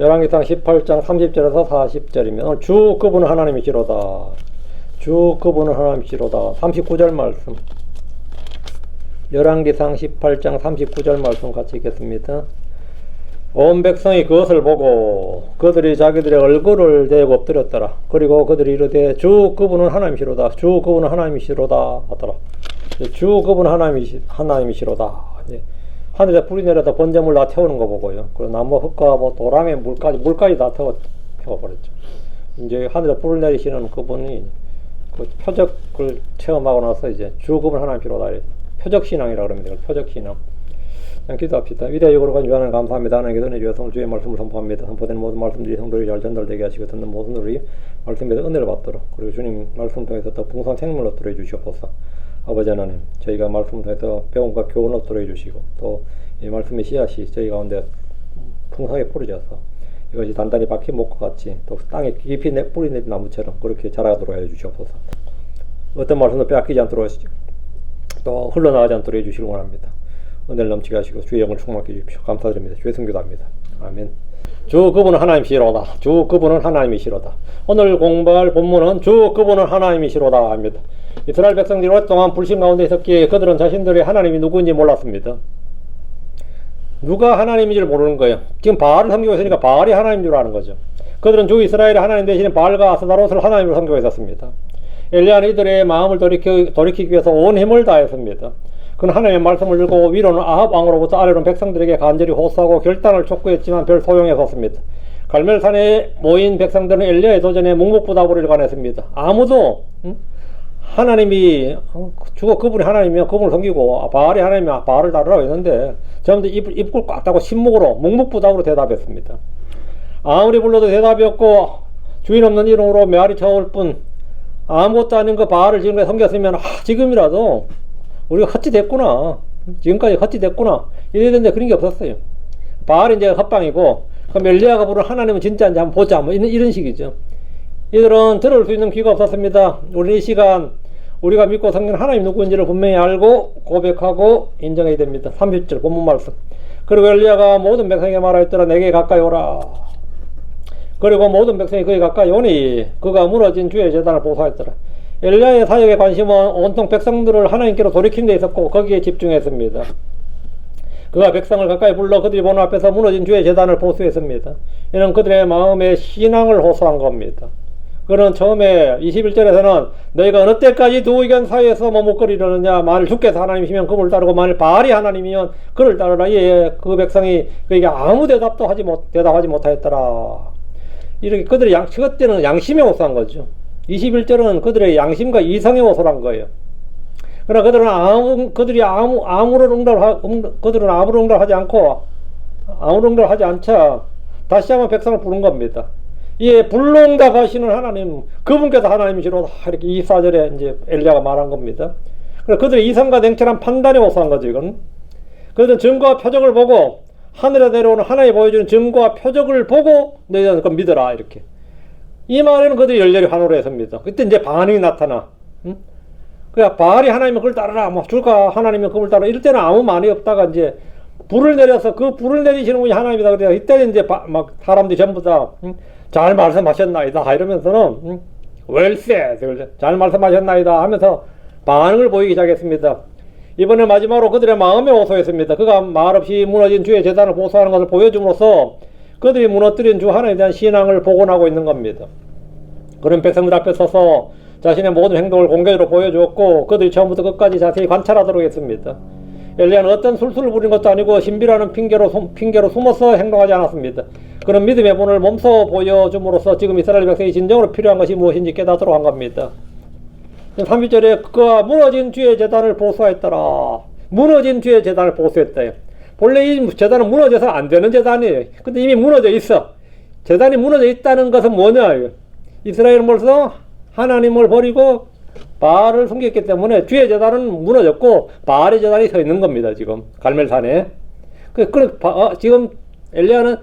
열왕기상 18장 30절에서 40절이면 오늘 주 그분은 하나님이시로다. 주 그분은 하나님이시로다. 39절 말씀. 열왕기상 18장 39절 말씀 같이 읽겠습니다. 온 백성이 그것을 보고 그들이 자기들의 얼굴을 대고 엎드렸더라. 그리고 그들이 이르되 주 그분은 하나님이시로다. 주 그분은 하나님이시로다 하더라. 주 그분은 하나님이시로다. 하늘에 불이 내려서 번제물 다 태우는 거 보고요. 그리고 나무 흙과 뭐 도랑에 물까지 다 태워버렸죠. 이제 하늘에 불을 내리시는 그분이 그 표적을 체험하고 나서 이제 주 그분 하나님이시로다. 표적신앙이라고 그럽니다. 표적신앙. 기도합시다. 위대하고 거룩한 주 하나님 감사합니다. 하나님께 은혜 주셔서 주의 말씀을 선포합니다. 선포된 모든 말씀들이 성도들이 잘 전달되게 하시고 듣는 모든 우리 말씀에 대해서 은혜를 받도록, 그리고 주님 말씀 통해서 더 풍성한 생명을 얻도록 해주시옵소서. 아버지 하나님, 저희가 말씀을 통해서 배움과 교훈을 얻도록 해주시고, 또 이 말씀의 씨앗이 저희 가운데 풍성하게 뿌려져서 이것이 단단히 박힌 목과 같이 또 땅에 깊이 뿌리 내린 나무처럼 그렇게 자라도록 해주시옵소서. 어떤 말씀도 빼앗기지 않도록 또 흘러나가지 않도록 해주시길 원합니다. 은혜를 넘치게 하시고 주의 영을 충만케 해주십시오. 감사드립니다. 주의 성교도합니다. 아멘. 주 그분은 하나님이시로다. 주 그분은 하나님이시로다. 오늘 공부할 본문은 주 그분은 하나님이시로다 합니다. 이스라엘 백성들이 오랫동안 불신 가운데 있었기에 그들은 자신들의 하나님이 누구인지 몰랐습니다. 누가 하나님인지를 모르는 거예요. 지금 바알을 섬기고 있으니까 바알이 하나님인 줄 아는 거죠. 그들은 주 이스라엘의 하나님 대신에 바알과 아스타롯을 하나님으로 섬기고 있었습니다. 엘리야는 이들의 마음을 돌이키기 위해서 온 힘을 다했습니다. 그는 하나님의 말씀을 들고 위로는 아합 왕으로부터 아래로는 백성들에게 간절히 호소하고 결단을 촉구했지만 별 소용이 없었습니다. 갈멜산에 모인 백성들은 엘리야의 도전에 묵묵부답으로 일관했습니다. 아무도 하나님이 주가 그분이 하나님이면 그분을 섬기고 바알이 하나님이면 바알을 따르라고 했는데 전부 입을 꽉 닫고 침묵으로 묵묵부답으로 대답했습니다. 아무리 불러도 대답이 없고 주인 없는 이름으로 메아리 쳐올 뿐 아무것도 아닌 그 바알을 지금까지 섬겼으면 지금이라도 우리가 헛짓했구나, 지금까지 헛짓했구나 이래야 되는데 그런 게 없었어요. 바알이 이제 헛방이고 그럼 엘리야가 부른 하나님은 진짜인지 한번 보자, 뭐 이런 식이죠. 이들은 들을 수 있는 귀가 없었습니다. 우리 이 시간 우리가 믿고 섬기는 하나님 누구인지를 분명히 알고 고백하고 인정해야 됩니다. 30절 본문 말씀. 그리고 엘리야가 모든 백성에게 말하였더라. 내게 가까이 오라. 그리고 모든 백성이 그에 가까이 오니 그가 무너진 주의 제단을 보소하였더라. 엘리야의 사역의 관심은 온통 백성들을 하나님께로 돌이킨 데 있었고 거기에 집중했습니다. 그가 백성을 가까이 불러 그들이 보는 앞에서 무너진 주의 제단을 보수했습니다. 이는 그들의 마음에 신앙을 호소한 겁니다. 그는 처음에 21절에서는 너희가 어느 때까지 두 의견 사이에서 머뭇거리려느냐, 만일 주께서 하나님이시면 그분을 따르고 만일 바알이 하나님이면 그를 따르라. 예, 그 백성이 그에게 아무 대답하지 못하였더라. 이렇게 그들이 그때는 양심에 호소한 거죠. 21절은 그들의 양심과 이성에 호소한 거예요. 그러나 그들은 아무런 응답하지 않고 아무런 응답하지 않자 다시 한번 백성을 부른 겁니다. 예, 불응답하시는 하나님, 그분께서 하나님이시로다. 이렇게 24절에 이제 엘리야가 말한 겁니다. 그래서 그들의 이성과 냉철한 판단에 호소한 거죠, 이건. 그들은 증거와 표적을 보고, 하늘에 내려오는 하나님이 보여주는 증거와 표적을 보고, 너희는 그걸 믿어라. 이렇게. 이 말에는 그들이 열렬히 환호를 했습니다. 그때 이제 반응이 나타나. 그러니까 바알이 하나님은 그걸 따르라. 뭐, 주가 하나님은 그걸 따르라. 이럴 때는 아무 말이 없다가 이제, 불을 내려서 그 불을 내리시는 분이 하나님이다. 그래서 이때는 이제 막 사람들이 전부 다, 잘 말씀하셨나이다 이러면서는 well said, 잘 말씀하셨나이다 하면서 반응을 보이기 시작했습니다. 이번에 마지막으로 그들의 마음에 호소했습니다. 그가 말없이 무너진 주의 제단을 보수하는 것을 보여줌으로써 그들이 무너뜨린 주 하나님에 대한 신앙을 복원하고 있는 겁니다. 그런 백성들 앞에 서서 자신의 모든 행동을 공개적으로 보여주었고 그들이 처음부터 끝까지 자세히 관찰하도록 했습니다. 엘리야는 어떤 술수를 부린 것도 아니고 신비라는 핑계로 숨어서 행동하지 않았습니다. 그런 믿음의 본을 몸소 보여줌으로써 지금 이스라엘 백성이 진정으로 필요한 것이 무엇인지 깨닫도록 한 겁니다. 30절에 그가 무너진 주의 제단을 보수하였더라. 무너진 주의 제단을 보수했다요. 본래 이 제단은 무너져서 안 되는 제단이에요. 근데 이미 무너져 있어. 제단이 무너져 있다는 것은 뭐냐? 이스라엘은 벌써 하나님을 버리고 바알을 섬겼기 때문에 주의 제단은 무너졌고 바알의 제단이 서 있는 겁니다. 지금 갈멜산에. 지금 엘리야는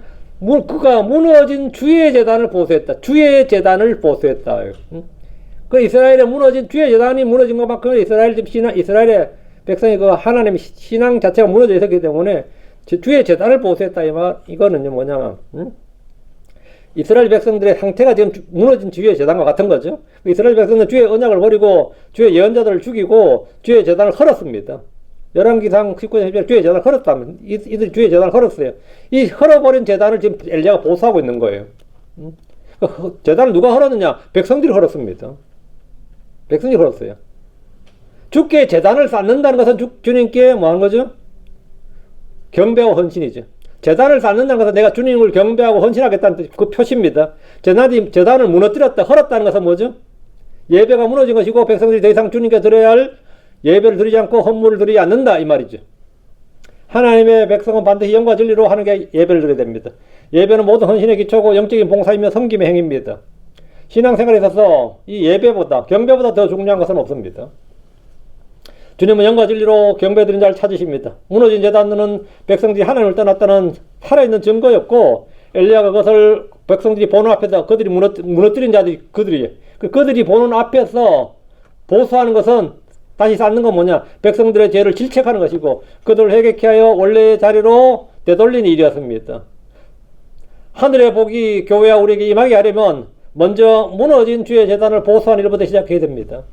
그가 무너진 주의 제단을 보수했다. 주의 제단을 보수했다. 그 이스라엘에 무너진 주의 제단이 무너진 것만큼 이스라엘의 백성이 그 하나님의 신앙 자체가 무너져 있었기 때문에 주의 제단을 보수했다. 이거는요 뭐냐면 이스라엘 백성들의 상태가 지금 무너진 주의 제단과 같은 거죠. 이스라엘 백성은 주의 언약을 버리고 주의 예언자들을 죽이고 주의 제단을 헐었습니다. 열왕기상 19장 10절 주의 제단을 헐었다면 이들이 주의 제단을 헐었어요. 이 헐어버린 제단을 지금 엘리야가 보수하고 있는 거예요. 제단을 누가 헐었느냐? 백성들이 헐었습니다. 백성들이 헐었어요. 주께 제단을 쌓는다는 것은 주님께 뭐 하는 거죠? 경배와 헌신이죠. 제단을 쌓는다는 것은 내가 주님을 경배하고 헌신하겠다는 그 표시입니다. 제단을 무너뜨렸다, 헐었다는 것은 뭐죠? 예배가 무너진 것이고 백성들이 더 이상 주님께 드려야 할 예배를 드리지 않고 헌물을 드리지 않는다 이 말이죠. 하나님의 백성은 반드시 영과 진리로 하는 게 예배를 드려야 됩니다. 예배는 모든 헌신의 기초고 영적인 봉사이며 섬김의 행위입니다. 신앙생활에 있어서 이 예배보다 경배보다 더 중요한 것은 없습니다. 주님은 영과 진리로 경배드린 자를 찾으십니다. 무너진 제단은 백성들이 하나님을 떠났다는 살아있는 증거였고 엘리야가 그것을 백성들이 보는 앞에서 그들이 무너뜨린 자들이 그들이 보는 앞에서 보수하는 것은 다시 쌓는 건 뭐냐? 백성들의 죄를 질책하는 것이고 그들을 회개케 하여 원래의 자리로 되돌리는 일이었습니다. 하늘의 복이 교회와 우리에게 임하게 하려면 먼저 무너진 주의 제단을 보수하는 일부터 시작해야 됩니다.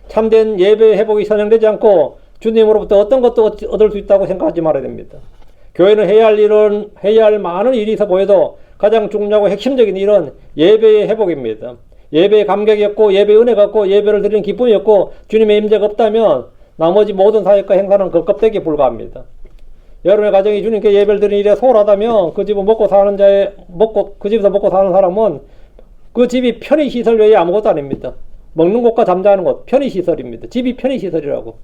참된 예배 회복이 선행되지 않고 주님으로부터 어떤 것도 얻을 수 있다고 생각하지 말아야 됩니다. 교회는 해야 할 많은 일이 있어 보여도 가장 중요하고 핵심적인 일은 예배의 회복입니다. 예배의 감격이었고 예배의 은혜가 없고 예배를 드리는 기쁨이었고 주님의 임재가 없다면 나머지 모든 사역과 행사는 그 껍데기에 불과합니다. 여러분의 가정이 주님께 예배를 드리는 일에 소홀하다면 그 집에서 먹고 사는 사람은 그 집이 편의시설 외에 아무것도 아닙니다. 먹는 곳과 잠자는 곳, 편의시설입니다. 집이 편의시설이라고.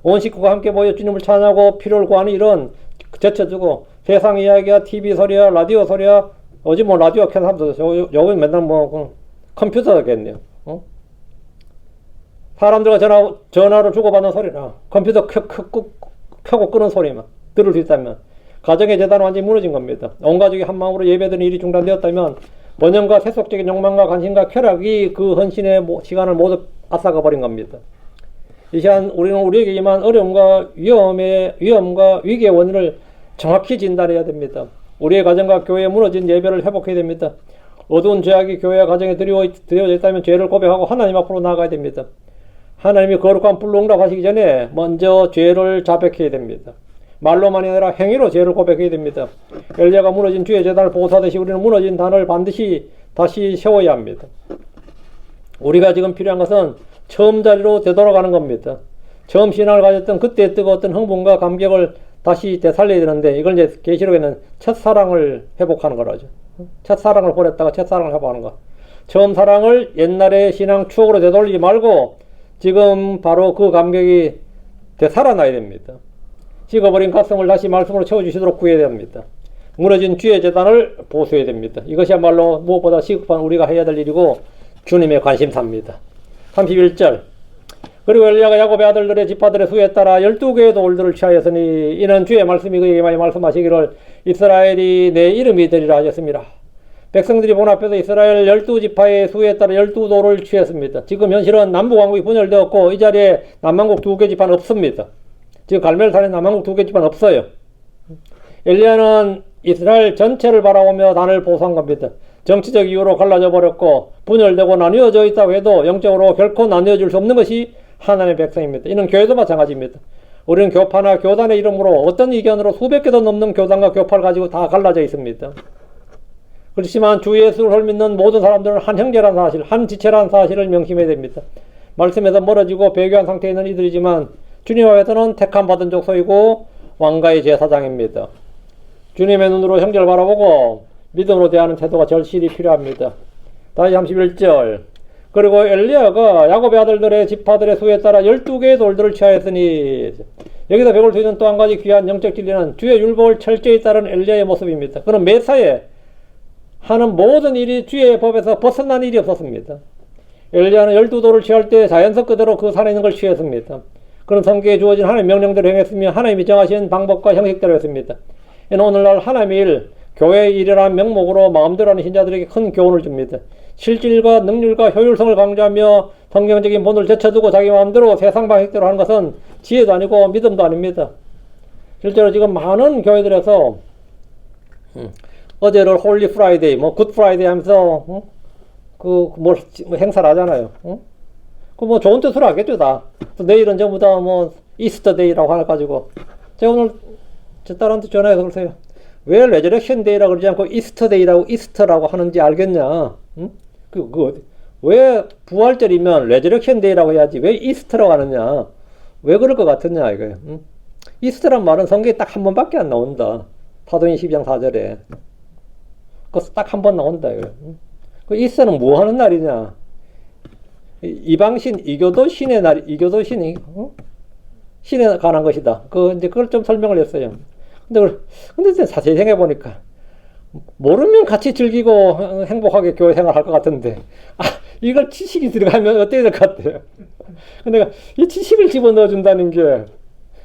온 식구가 함께 모여 주님을 찬양하고 필요를 구하는 일은 제쳐주고 세상 이야기야, TV 소리야, 라디오 소리야, 어제 뭐 라디오 켠 사람도 요거 맨날 뭐 컴퓨터겠네요. 사람들과 전화로 주고받는 소리나 컴퓨터 켜고 끄는 소리만 들을 수 있다면 가정의 재단은 완전히 무너진 겁니다. 온 가족이 한 마음으로 예배드리는 일이 중단되었다면 번영과 세속적인 욕망과 관심과 쾌락이 그 헌신의 시간을 모두 앗아가 버린 겁니다. 이 시간 우리는 우리에게 임한 어려움과 위험과 위기의 원인을 정확히 진단해야 됩니다. 우리의 가정과 교회에 무너진 예배를 회복해야 됩니다. 어두운 죄악이 교회와 가정에 드려져 있다면 죄를 고백하고 하나님 앞으로 나아가야 됩니다. 하나님이 거룩한 불로 응답하시기 전에 먼저 죄를 자백해야 됩니다. 말로만이 아니라 행위로 죄를 고백해야 됩니다. 엘리야가 무너진 주의 제단을 보호하듯이 우리는 무너진 단을 반드시 다시 세워야 합니다. 우리가 지금 필요한 것은 처음 자리로 되돌아가는 겁니다. 처음 신앙을 가졌던 그때의 뜨거웠던 흥분과 감격을 다시 되살려야 되는데 이걸 이제 계시록에는 첫사랑을 회복하는 거라죠. 첫사랑을 버렸다가 첫사랑을 회복하는 거. 처음 사랑을 옛날의 신앙 추억으로 되돌리지 말고 지금 바로 그 감격이 되살아나야 됩니다. 식어버린 가슴을 다시 말씀으로 채워주시도록 구해야 됩니다. 무너진 주의 제단을 보수해야 됩니다. 이것이야말로 무엇보다 시급한 우리가 해야 될 일이고 주님의 관심사입니다. 31절 그리고 엘리야가 야곱의 아들들의 지파들의 수에 따라 12개의 돌들을 취하였으니 이는 주의 말씀이 그에게 많이 말씀하시기를 이스라엘이 내 이름이 되리라 하셨습니다. 백성들이 본 앞에서 이스라엘 12지파의 수에 따라 12돌을 취했습니다. 지금 현실은 남북왕국이 분열되었고 이 자리에 남한국 2개 지파는 없습니다. 지금 갈멜산에 남한국 2개 지파는 없어요. 엘리야는 이스라엘 전체를 바라보며 단을 보수한 겁니다. 정치적 이유로 갈라져 버렸고 분열되고 나뉘어져 있다고 해도 영적으로 결코 나뉘어질 수 없는 것이 하나님의 백성입니다. 이는 교회도 마찬가지입니다. 우리는 교파나 교단의 이름으로 어떤 이견으로 수백 개도 넘는 교단과 교파를 가지고 다 갈라져 있습니다. 그렇지만 주 예수를 믿는 모든 사람들은 한 형제라는 사실, 한 지체라는 사실을 명심해야 됩니다. 말씀에서 멀어지고 배교한 상태에 있는 이들이지만 주님 앞에서는 택함 받은 족속이고 왕가의 제사장입니다. 주님의 눈으로 형제를 바라보고 믿음으로 대하는 태도가 절실히 필요합니다. 다시 31절 그리고 엘리야가 야곱의 아들들의 지파들의 수에 따라 12개의 돌들을 취하였으니 여기서 배울 수 있는 또 한 가지 귀한 영적 진리는 주의 율법을 철저히 따르는 엘리야의 모습입니다. 그는 매사에 하는 모든 일이 주의 법에서 벗어난 일이 없었습니다. 엘리야는 12돌을 취할 때 자연석 그대로 그 산에 있는 걸 취했습니다. 그는 성경에 주어진 하나님의 명령대로 행했으며 하나님이 정하신 방법과 형식대로 했습니다. 이는 오늘날 하나님의 일, 교회의 일이라는 명목으로 마음대로 하는 신자들에게 큰 교훈을 줍니다. 실질과 능률과 효율성을 강조하며 성경적인 본을 제쳐두고 자기 마음대로 세상 방식대로 하는 것은 지혜도 아니고 믿음도 아닙니다. 실제로 지금 많은 교회들에서 어제를 홀리 프라이데이, 뭐, 굿 프라이데이 하면서, 뭘 행사를 하잖아요. 그 뭐 좋은 뜻으로 하겠죠, 다. 또 내일은 전부 다 뭐, 이스터 데이라고 해가지고. 제가 오늘 제 딸한테 전화해서 그러세요. 왜 레저렉션 데이라고 그러지 않고 이스터 데이라고 이스터라고 하는지 알겠냐? 응? 왜 부활절이면 레저렉션 데이라고 해야지 왜 이스터라고 하느냐? 왜 그럴 것 같느냐, 이거예요. 응? 이스터란 말은 성경에 딱 한 번밖에 안 나온다. 사도행 12장 4절에. 그거 딱 한 번 나온다, 이거예요. 응? 그 이스터는 뭐 하는 날이냐? 이방신, 이교도 신의 날, 이교도 신이, 신에 관한 것이다. 이제 그걸 좀 설명을 했어요. 근데 자세히 생각해보니까, 모르면 같이 즐기고 행복하게 교회 생활할 것 같은데, 이걸 지식이 들어가면 어떻게 될 것 같아요? 근데 이 지식을 집어넣어준다는 게,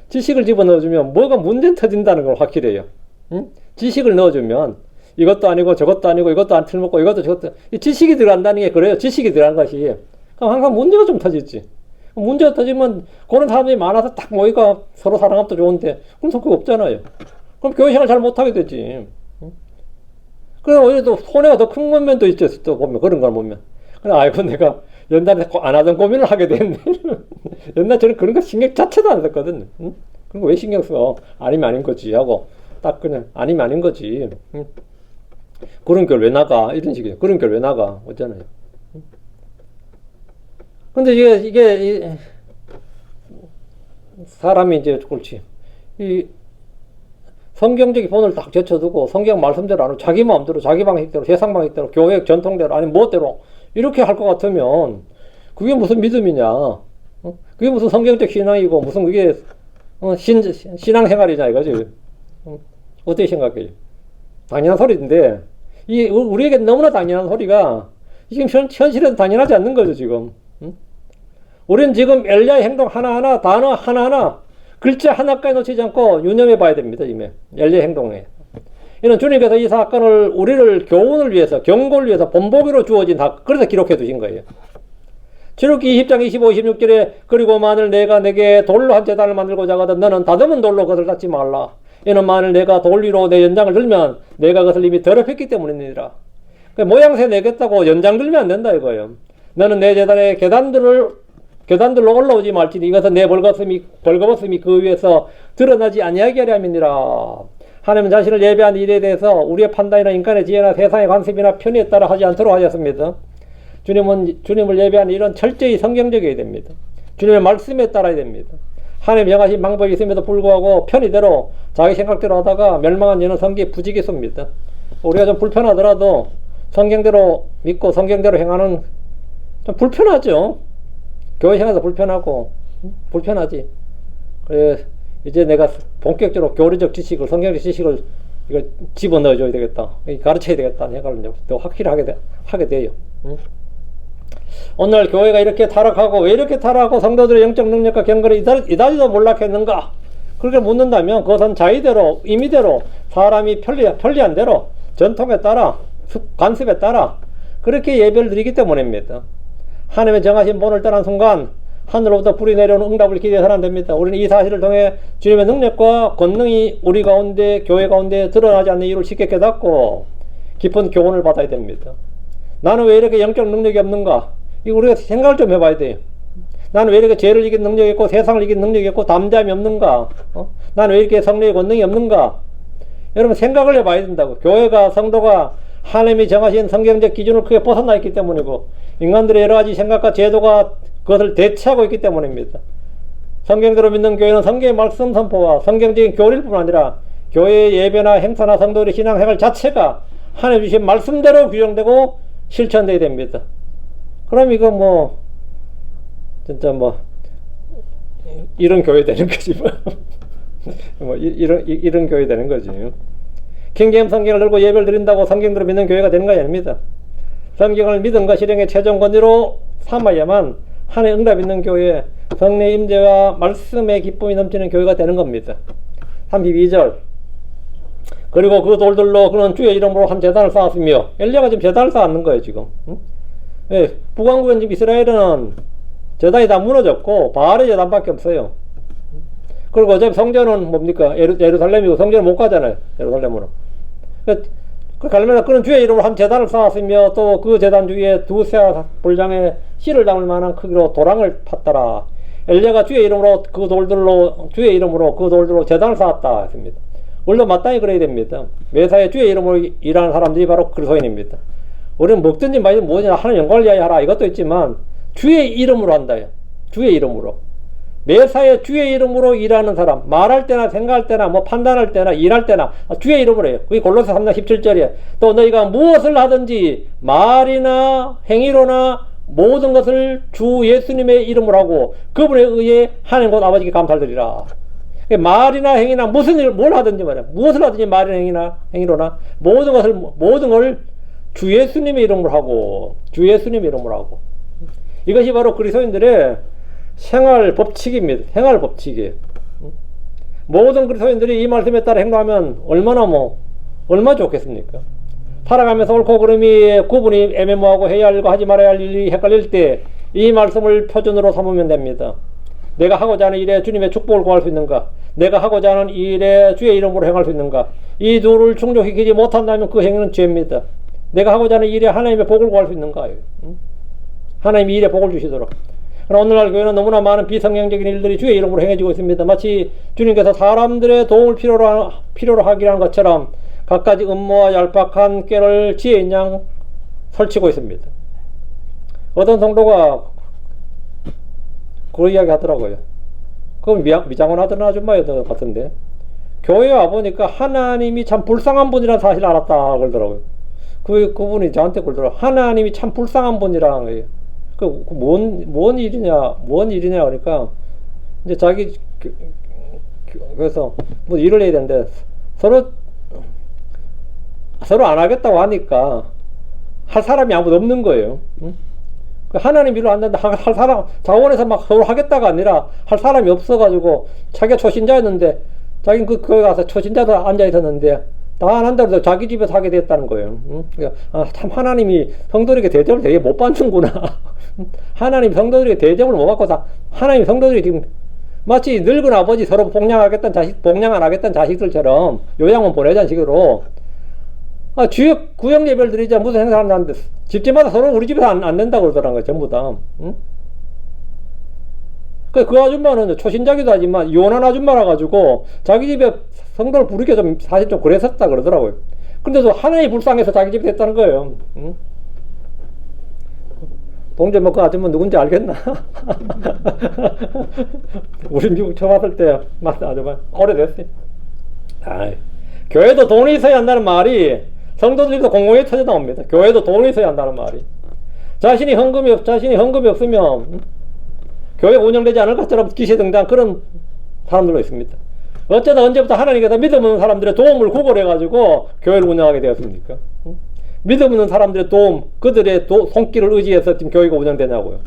지식을 집어넣어주면 뭐가 문제 터진다는 걸 확실히 해요. 응? 지식을 넣어주면, 이것도 아니고 저것도 아니고 이것도 안 틀먹고 이것도 저것도, 이 지식이 들어간다는 게 그래요. 지식이 들어간 것이. 그럼 항상 문제가 좀 터지지. 문제가 터지면 그런 사람들이 많아서 딱 모이가 서로 사랑하면 좋은데 그럼 성격 없잖아요. 그럼 교회 생활 잘 못하게 되지. 그럼 오히려 또 손해가 더 큰 면도 있죠. 또 보면 그런 걸 보면. 그래 아이고 내가 옛날에 안 하던 고민을 하게 됐네. 옛날 저는 그런 거 신경 자체도 안 썼거든. 응? 그런 거 왜 신경 써? 아니면 아닌 거지 하고 딱 그냥 아니면 아닌 거지. 응? 그런 걸 왜 나가? 이런 식이에요. 그런 걸 왜 나가? 어쩌나요? 근데 이게 사람이 이제 그렇지. 이 성경적인 본을 딱 제쳐두고 성경 말씀대로 안 하고 자기 마음대로 자기 방식대로 세상 방식대로 교회 전통대로 아니면 무엇대로 이렇게 할 것 같으면 그게 무슨 믿음이냐? 그게 무슨 성경적 신앙이고 무슨 그게 신앙생활이냐 이거지. 어떻게 생각해요? 당연한 소리인데 우리에게 너무나 당연한 소리가 지금 현실에서 당연하지 않는 거죠 지금. 우리는 지금 엘리야의 행동 하나하나, 단어 하나하나, 글자 하나까지 놓치지 않고 유념해 봐야 됩니다. 이미 엘리야의 행동에. 이는 주님께서 이 사건을 우리를 교훈을 위해서, 경고를 위해서 본보기로 주어진 그래서 기록해 두신 거예요. 출애굽기 20장 25, 26절에 그리고 만일 내가 내게 돌로 한 제단을 만들고자 하거든 너는 다듬은 돌로 그것을 닦지 말라. 이는 만일 내가 돌 위로 내 연장을 들면 내가 그것을 이미 더럽혔기 때문이니라. 모양새 내겠다고 연장 들면 안 된다 이거예요. 너는 내 제단의 계단들로 올라오지 말지니 이것은 내 벌거벗음이 그 위에서 드러나지 아니하게 하려 함이니라. 하나님은 자신을 예배한 일에 대해서 우리의 판단이나 인간의 지혜나 세상의 관습이나 편의에 따라 하지 않도록 하셨습니다. 주님을 예배하는 일은 철저히 성경적이어야 됩니다. 주님의 말씀에 따라야 됩니다. 하나님 정하신 방법이 있음에도 불구하고 편의대로 자기 생각대로 하다가 멸망한 이는 성경에 부지기수입니다. 우리가 좀 불편하더라도 성경대로 믿고 성경대로 행하는 좀 불편하죠. 교회 생활도 불편하고 불편하지. 그래 이제 내가 본격적으로 교리적 지식을 성경적 지식을 이거 집어넣어줘야 되겠다. 가르쳐야 되겠다. 생각을 또 확실히 하게 돼요. 응? 오늘 교회가 이렇게 타락하고 왜 이렇게 타락하고 성도들의 영적 능력과 경건을 이다지도 몰락했는가? 그렇게 묻는다면 그것은 자의대로 임의대로 사람이 편리한 대로 전통에 따라 관습에 따라 그렇게 예배를 드리기 때문입니다. 하나님의 정하신 본을 떠난 순간 하늘로부터 불이 내려오는 응답을 기대해서는 안 됩니다. 우리는 이 사실을 통해 주님의 능력과 권능이 우리 가운데 교회 가운데 드러나지 않는 이유를 쉽게 깨닫고 깊은 교훈을 받아야 됩니다. 나는 왜 이렇게 영적 능력이 없는가? 이거 우리가 생각을 좀 해봐야 돼요. 나는 왜 이렇게 죄를 이긴 능력이 있고 세상을 이긴 능력이 있고 담대함이 없는가? 나는 왜 이렇게 성령의 권능이 없는가? 여러분 생각을 해봐야 된다고. 교회가 성도가 하나님이 정하신 성경적 기준을 크게 벗어나 있기 때문이고 인간들의 여러 가지 생각과 제도가 그것을 대체하고 있기 때문입니다. 성경대로 믿는 교회는 성경의 말씀 선포와 성경적인 교리일 뿐 아니라 교회의 예배나 행사나 성도들의 신앙생활 자체가 하나님 주신 말씀대로 규정되고 실천되어야 됩니다. 그럼 이거 뭐 진짜 뭐 이런 교회 되는 거지 뭐 이런 교회 되는 거지. 킹제임 성경을 들고 예배를 드린다고 성경대로 믿는 교회가 되는 것이 아닙니다. 성경을 믿음과 실행의 최종 권위로 삼아야만 하나님의 응답 있는 교회, 성령의 임재와 말씀의 기쁨이 넘치는 교회가 되는 겁니다. 32절 그리고 그 돌들로 그는 주의 이름으로 한 제단을 쌓았으며 엘리야가 지금 제단을 쌓았는 거예요 지금. 응? 예, 북왕국은 지금 이스라엘은 제단이 다 무너졌고 바알의 제단밖에 없어요. 그리고 어차피 성전은 뭡니까? 예루살렘이고 성전은 못 가잖아요. 예루살렘으로. 그 갈매나 그런 주의 이름으로 한 제단을 쌓았으며 또 그 제단 주위에 두세 불장에 씨를 담을 만한 크기로 도랑을 팠더라. 엘리야가 주의 이름으로 그 돌들로 제단을 쌓았다 했습니다. 원래 마땅히 그래야 됩니다. 매사에 주의 이름으로 일하는 사람들이 바로 그리스도인입니다. 우리는 먹든지 말든 뭐든지 하나님 영광을 위하여 하라 이것도 있지만 주의 이름으로 한다요. 주의 이름으로. 매사에 주의 이름으로 일하는 사람, 말할 때나 생각할 때나 뭐 판단할 때나 일할 때나 주의 이름으로 해요. 그게 골로새 3장 17절이에요. 또 너희가 무엇을 하든지 말이나 행위로나 모든 것을 주 예수님의 이름으로 하고 그분에 의해 하나님 곧 아버지께 감사를 드리라. 말이나 행위나 무슨 일, 뭘 하든지 말이야. 무엇을 하든지 말이나 행위나 행위로나 모든 걸 주 예수님의 이름으로 하고 주 예수님의 이름으로 하고 이것이 바로 그리스도인들의 생활 법칙입니다. 생활 법칙이에요. 모든 그리스도인들이 이 말씀에 따라 행동하면 얼마 좋겠습니까? 살아가면서 옳고 그름이 구분이 애매모호하고 해야 할 일과 하지 말아야 할 일이 헷갈릴 때 이 말씀을 표준으로 삼으면 됩니다. 내가 하고자 하는 일에 주님의 축복을 구할 수 있는가? 내가 하고자 하는 일에 주의 이름으로 행할 수 있는가? 이 둘을 충족시키지 못한다면 그 행위는 죄입니다. 내가 하고자 하는 일에 하나님의 복을 구할 수 있는가? 하나님이 일에 복을 주시도록. 그러나 오늘날 교회는 너무나 많은 비성경적인 일들이 주의 이름으로 행해지고 있습니다. 마치 주님께서 사람들의 도움을 필요로 하기라는 것처럼 갖가지 음모와 얄팍한 꾀를 지혜인 양 설치고 있습니다. 어떤 성도가 그 이야기 하더라고요. 그건 미장원 하던 아줌마였던 것 같은데 교회에 와보니까 하나님이 참 불쌍한 분이라는 사실을 알았다 그러더라고요. 그분이 저한테 그러더라고요. 하나님이 참 불쌍한 분이라는 거예요. 뭔 일이냐 그러니까 이제 자기 그래서 뭐 일을 해야 되는데 서로 안 하겠다고 하니까 할 사람이 아무도 없는 거예요. 하나님 일을 안 된다 할 사람 자원에서 막 서로 하겠다가 아니라 할 사람이 없어가지고 자기가 초신자였는데 자기는 거기 가서 초신자도 앉아 있었는데 다 안 한다고 해서 자기 집에서 하게 됐다는 거예요. 그러니까 참 하나님이 성도들에게 대접을 되게 못 받는구나. 하나님 성도들에게 대접을 못 받고 하나님 성도들이 지금 마치 늙은 아버지 서로 복양 안 하겠다는 자식들처럼 요양원 보내자는 식으로 주요 구역 예배를 드리자 무슨 행사를 하는데 집집마다 서로 우리 집에서 안 된다고 그러더라는 거예요. 전부 다. 그 아줌마는 초신자기도 하지만 이혼한 아줌마라 가지고 자기 집에 성도를 부르기가 사실 좀 그랬었다 그러더라고요. 근데도 하나님이 불쌍해서 자기 집에 됐다는 거예요. 동재 그 아줌마 누군지 알겠나? 우리 미국 처음 왔을 때 맞다 아줌마 오래됐어요. 교회도 돈이 있어야 한다는 말이 성도들도 공공에 터져 나옵니다. 교회도 돈이 있어야 한다는 말이. 자신이 헌금이 없으면 교회가 운영되지 않을 것처럼 기시등등 그런 사람들도 있습니다. 어쩌다 언제부터 하나님께서 믿음 없는 사람들의 도움을 구걸해가지고 교회를 운영하게 되었습니까? 믿음 없는 사람들의 도움, 그들의 손길을 의지해서 지금 교회가 운영되냐고요.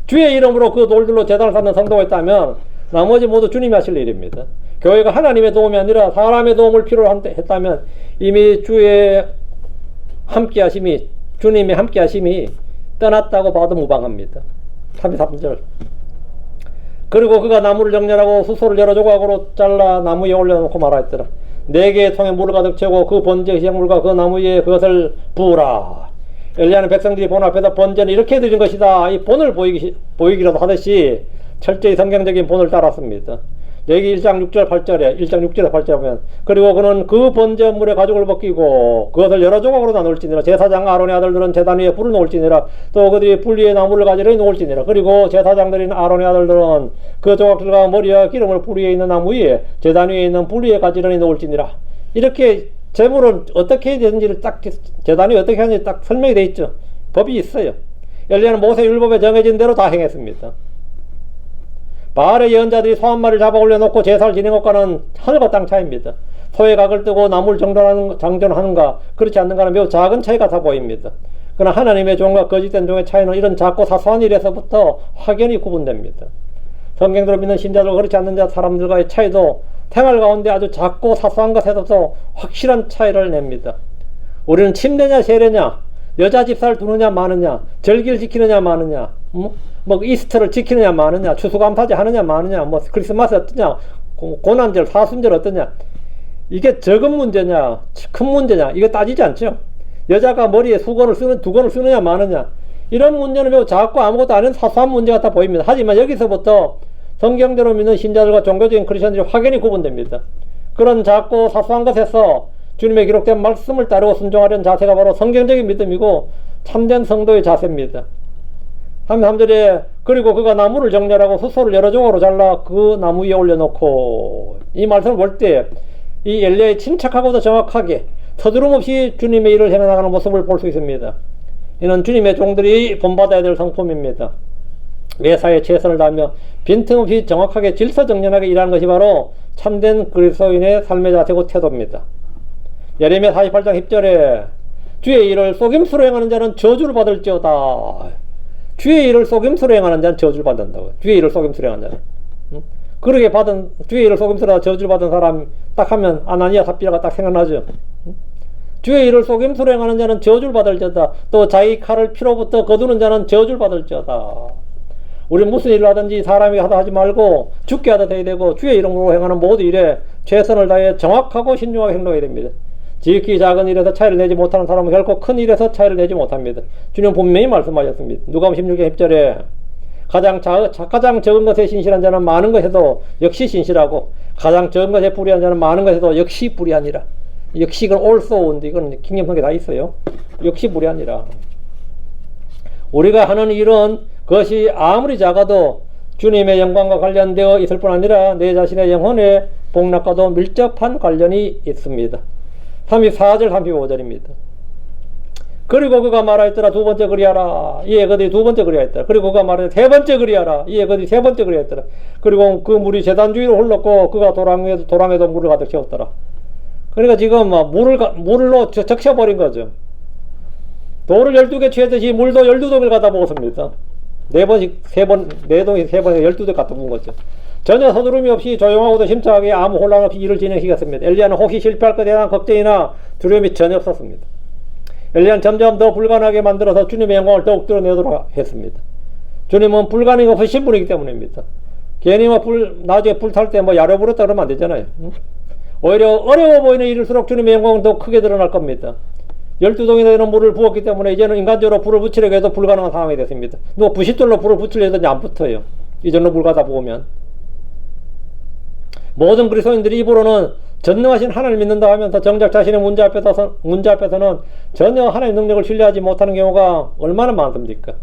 주의 이름으로 그 돌들로 제단을 쌓는 성도가 있다면 나머지 모두 주님이 하실 일입니다. 교회가 하나님의 도움이 아니라 사람의 도움을 필요로 했다면 이미 주의 함께하심이 주님의 함께하심이 떠났다고 봐도 무방합니다. 33절. 그리고 그가 나무를 정렬하고 수소를 여러 조각으로 잘라 나무 위에 올려놓고 말하였더라. 4개의 통에 물을 가득 채우고 그 번제 희생물과 그 나무 위에 그것을 부으라. 엘리야는 백성들이 본 앞에서 번제는 이렇게 드린 것이다. 이 본을 보이기라도 하듯이 철저히 성경적인 본을 따랐습니다. 여기 1장 6절 8절에 1장 6절에 8절에 보면 그리고 그는 그 번제물의 가죽을 벗기고 그것을 여러 조각으로 나눌지니라. 제사장 아론의 아들들은 제단 위에 불을 놓을지니라. 또 그들이 불 위에 나무를 가지러 놓을지니라. 그리고 제사장들인 아론의 아들들은 그 조각들과 머리와 기름을 불 위에 있는 나무 위에 제단 위에 있는 불 위에 가지런히 놓을지니라. 이렇게 제물은 어떻게 해야 되는지를 딱 제단이 어떻게 하는지 딱 설명이 되어 있죠. 법이 있어요. 엘리야는 모세 율법에 정해진 대로 다 행했습니다. 바알의 예언자들이 소 한 마리를 잡아 올려놓고 제사를 지낸 것과는 하늘과 땅 차이입니다. 소의 각을 뜨고 나무를 장전하는가 그렇지 않는가는 매우 작은 차이 같아 보입니다. 그러나 하나님의 종과 거짓된 종의 차이는 이런 작고 사소한 일에서부터 확연히 구분됩니다. 성경대로 믿는 신자들 그렇지 않는 자 사람들과의 차이도 생활 가운데 아주 작고 사소한 것에서도 확실한 차이를 냅니다. 우리는 침례냐 세례냐 여자 집사를 두느냐 마느냐 절기를 지키느냐 마느냐 뭐 이스터를 지키느냐 마느냐 추수감사제 하느냐 마느냐 뭐 크리스마스 어떠냐 고난절 사순절 어떠냐 이게 적은 문제냐, 큰 문제냐, 이거 따지지 않죠. 여자가 머리에 두건을 쓰느냐, 마느냐. 이런 문제는 매우 작고 아무것도 아닌 사소한 문제 같아 보입니다. 하지만 여기서부터 성경대로 믿는 신자들과 종교적인 크리스천들이 확연히 구분됩니다. 그런 작고 사소한 것에서 주님의 기록된 말씀을 따르고 순종하려는 자세가 바로 성경적인 믿음이고 참된 성도의 자세입니다. 33절에 그리고 그가 나무를 정렬하고 수소를 여러 조각으로 잘라 그 나무 위에 올려놓고, 이 말씀을 볼 때 이 엘리야의 침착하고도 정확하게 서두름 없이 주님의 일을 행해나가는 모습을 볼 수 있습니다. 이는 주님의 종들이 본받아야 될 성품입니다. 매사에 최선을 다하며 빈틈없이 정확하게 질서정연하게 일하는 것이 바로 참된 그리스도인의 삶의 자세고 태도입니다. 예레미야 48장 10절에 주의 일을 속임수로 행하는 자는 저주를 받을지어다. 주의 일을 속임수로 행하는 자는 저주를 받는다고. 주의 일을 속임수로 행하는 자는. 그러게 받은, 주의 일을 속임수로 저주를 받은 사람 딱 하면 아나니아 삽비라가 딱 생각나죠. 주의 일을 속임수로 행하는 자는 저주를 받을지어다. 또 자기 칼을 피로부터 거두는 자는 저주를 받을지어다. 우리 무슨 일을 하든지 사람이 하다 하지 말고 죽게 하다 돼야 되고, 주의 이름으로 행하는 모든 일에 최선을 다해 정확하고 신중하게 행동해야 됩니다. 지극히 작은 일에서 차이를 내지 못하는 사람은 결코 큰 일에서 차이를 내지 못합니다. 주님 분명히 말씀하셨습니다. 누가복음 16장 10절에 가장 적은 것에 신실한 자는 많은 것에도 역시 신실하고, 가장 적은 것에 불의한 자는 많은 것에도 역시 불의하니라. 역시 이건 올소인데 이건 킹림성에 다 있어요. 역시 불의하니라. 우리가 하는 일은 그것이 아무리 작아도 주님의 영광과 관련되어 있을 뿐 아니라 내 자신의 영혼의 복락과도 밀접한 관련이 있습니다. 34절 35절입니다. 그리고 그가 말하였더라. 두 번째 그리하라. 이에 그들이 두 번째 그리하였더라. 그리고 그가 말하였더라. 세 번째 그리하라. 이에 그들이 세 번째 그리하였더라. 그리고 그 물이 제단 주위로 흘렀고 그가 도랑에도 물을 가득 채웠더라. 그러니까 지금 물로 적셔버린 거죠. 돌을 12개 취했듯이 물도 12동을 갖다 먹었습니다. 네 동이 세 번에 12대 갖다 부은 거죠. 전혀 서두름이 없이 조용하고도 심차하게 아무 혼란 없이 일을 진행시켰습니다. 엘리야는 혹시 실패할 것에 대한 걱정이나 두려움이 전혀 없었습니다. 엘리야는 점점 더 불가능하게 만들어서 주님의 영광을 더욱 드러내도록 했습니다. 주님은 불가능이 없으신 분이기 때문입니다. 괜히 나중에 불 탈 때 야려 부렸다 그러면 안 되잖아요. 오히려 어려워 보이는 일일수록 주님의 영광은 더 크게 드러날 겁니다. 12동이나 되는 물을 부었기 때문에 이제는 인간적으로 불을 붙이려고 해도 불가능한 상황이 됐습니다. 누가 부싯돌로 불을 붙이려 해도 안 붙어요. 이 정도 물 가다 부으면. 모든 그리스도인들이 입으로는 전능하신 하나님을 믿는다 하면서 정작 자신의 문제 앞에서는 전혀 하나님의 능력을 신뢰하지 못하는 경우가 얼마나 많습니까?